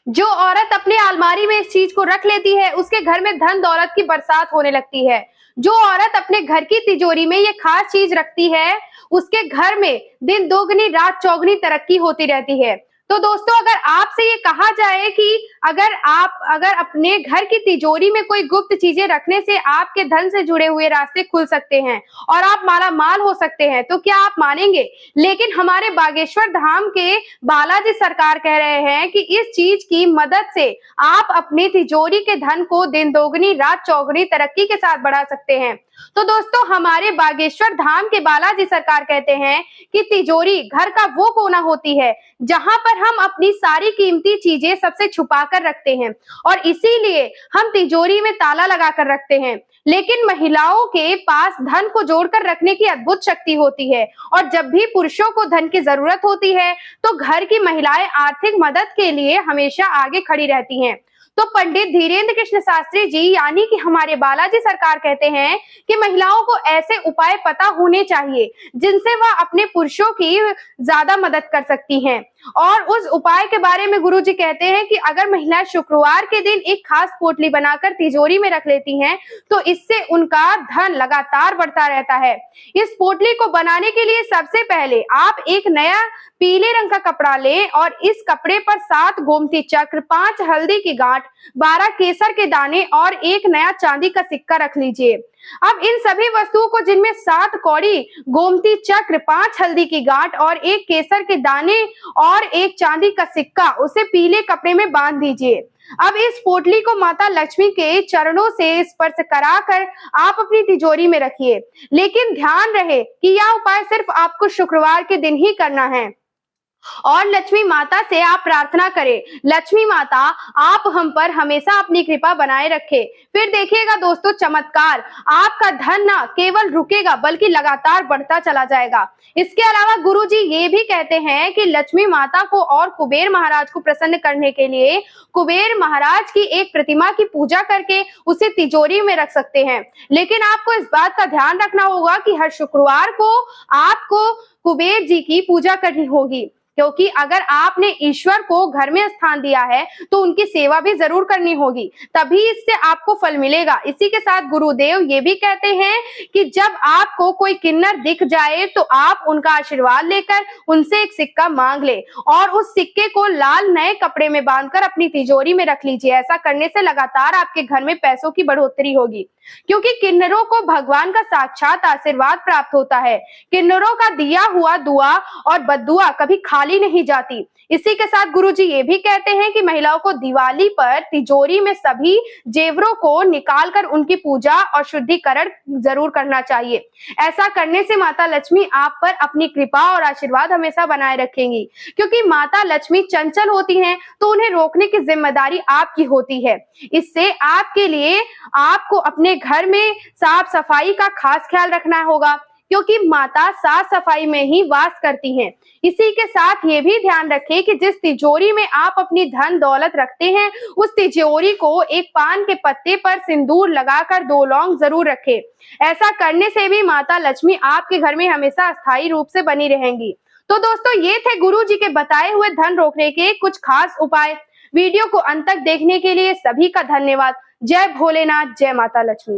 जो औरत अपने अलमारी में इस चीज को रख लेती है, उसके घर में धन दौलत की बरसात होने लगती है। जो औरत अपने घर की तिजोरी में ये खास चीज रखती है, उसके घर में दिन दोगुनी रात चौगुनी तरक्की होती रहती है। तो दोस्तों, अगर आपसे ये कहा जाए कि अगर अपने घर की तिजोरी में कोई गुप्त चीजें रखने से आपके धन से जुड़े हुए रास्ते खुल सकते हैं और आप माला माल हो सकते हैं, तो क्या आप मानेंगे? लेकिन हमारे बागेश्वर धाम के बालाजी सरकार कह रहे हैं कि इस चीज की मदद से आप अपनी तिजोरी के धन को दिन दोगुनी रात चौगुनी तरक्की के साथ बढ़ा सकते हैं। तो दोस्तों, हमारे बागेश्वर धाम के बालाजी सरकार कहते हैं कि तिजोरी घर का वो कोना होती है जहां पर हम अपनी सारी कीमती चीजें सबसे छुपा कर रखते हैं और इसीलिए हम तिजोरी में ताला लगा कर रखते हैं। लेकिन महिलाओं के पास धन को जोड़कर रखने की अद्भुत शक्ति होती है और जब भी पुरुषों को धन की जरूरत होती है तो घर की महिलाएं आर्थिक मदद के लिए हमेशा आगे खड़ी रहती हैं। तो पंडित धीरेन्द्र कृष्ण शास्त्री जी यानी कि हमारे बालाजी सरकार कहते हैं कि महिलाओं को ऐसे उपाय पता होने चाहिए जिनसे वह अपने पुरुषों की ज्यादा मदद कर सकती हैं। और उस उपाय के बारे में गुरुजी कहते हैं कि अगर महिलाएं शुक्रवार के दिन एक खास पोटली बनाकर तिजोरी में रख लेती हैं तो इससे उनका धन लगातार बढ़ता रहता है। इस पोटली को बनाने के लिए सबसे पहले आप एक नया पीले रंग का कपड़ा लें और इस कपड़े पर 7 गोमती चक्र, 5 हल्दी की गांठ, 12 केसर के दाने और एक नया चांदी का सिक्का रख लीजिए। अब इन सभी वस्तुओं को, जिनमें 7 कौड़ी गोमती चक्र, 5 हल्दी की गांठ और एक केसर के दाने और एक चांदी का सिक्का, उसे पीले कपड़े में बांध दीजिए। अब इस पोटली को माता लक्ष्मी के चरणों से स्पर्श कराकर आप अपनी तिजोरी में रखिए। लेकिन ध्यान रहे कि यह उपाय सिर्फ आपको शुक्रवार के दिन ही करना है और लक्ष्मी माता से आप प्रार्थना करें, लक्ष्मी माता आप हम पर हमेशा अपनी कृपा बनाए रखें। फिर देखिएगा दोस्तों चमत्कार, आपका धन ना केवल रुकेगा बल्कि लगातार बढ़ता चला जाएगा। इसके अलावा गुरुजी ये भी कहते हैं कि लक्ष्मी माता को और कुबेर महाराज को प्रसन्न करने के लिए कुबेर महाराज की एक प्रतिमा की पूजा करके उसे तिजोरी में रख सकते हैं। लेकिन आपको इस बात का ध्यान रखना होगा कि हर शुक्रवार को आपको कुबेर जी की पूजा करनी होगी, क्योंकि अगर आपने ईश्वर को घर में स्थान दिया है तो उनकी सेवा भी जरूर करनी होगी, तभी इससे आपको फल मिलेगा। इसी के साथ गुरुदेव ये भी कहते हैं कि जब आपको कोई किन्नर दिख जाए तो आप उनका आशीर्वाद लेकर उनसे एक सिक्का मांग ले और उस सिक्के को लाल नए कपड़े में बांधकर अपनी तिजोरी में रख लीजिए। ऐसा करने से लगातार आपके घर में पैसों की बढ़ोतरी होगी, क्योंकि किन्नरों को भगवान का साक्षात आशीर्वाद प्राप्त होता है। किन्नरों का दिया हुआ दुआ और बद्दुआ कभी खाली नहीं जाती। इसी के साथ गुरुजी ये भी कहते हैं कि महिलाओं को दिवाली पर तिजोरी में सभी जेवरों को निकालकर उनकी पूजा और शुद्धिकरण जरूर करना चाहिए। ऐसा करने से माता लक्ष्मी आप पर अपनी कृपा और आशीर्वाद हमेशा बनाए रखेंगी, क्योंकि माता लक्ष्मी चंचल होती हैं तो उन्हें रोकने की जिम्मेदारी आपकी होती है। इससे आपके लिए आपको अपने घर में साफ सफाई का खास ख्याल रखना होगा, क्योंकि माता साफ सफाई में ही वास करती हैं। इसी के साथ ये भी ध्यान रखें कि जिस तिजोरी में आप अपनी धन दौलत रखते हैं उस तिजोरी को एक पान के पत्ते पर सिंदूर लगाकर 2 लौंग जरूर रखें। ऐसा करने से भी माता लक्ष्मी आपके घर में हमेशा अस्थायी रूप से बनी रहेंगी। तो दोस्तों, ये थे गुरु जी के बताए हुए धन रोकने के कुछ खास उपाय। वीडियो को अंत तक देखने के लिए सभी का धन्यवाद। जय भोलेनाथ, जय माता लक्ष्मी।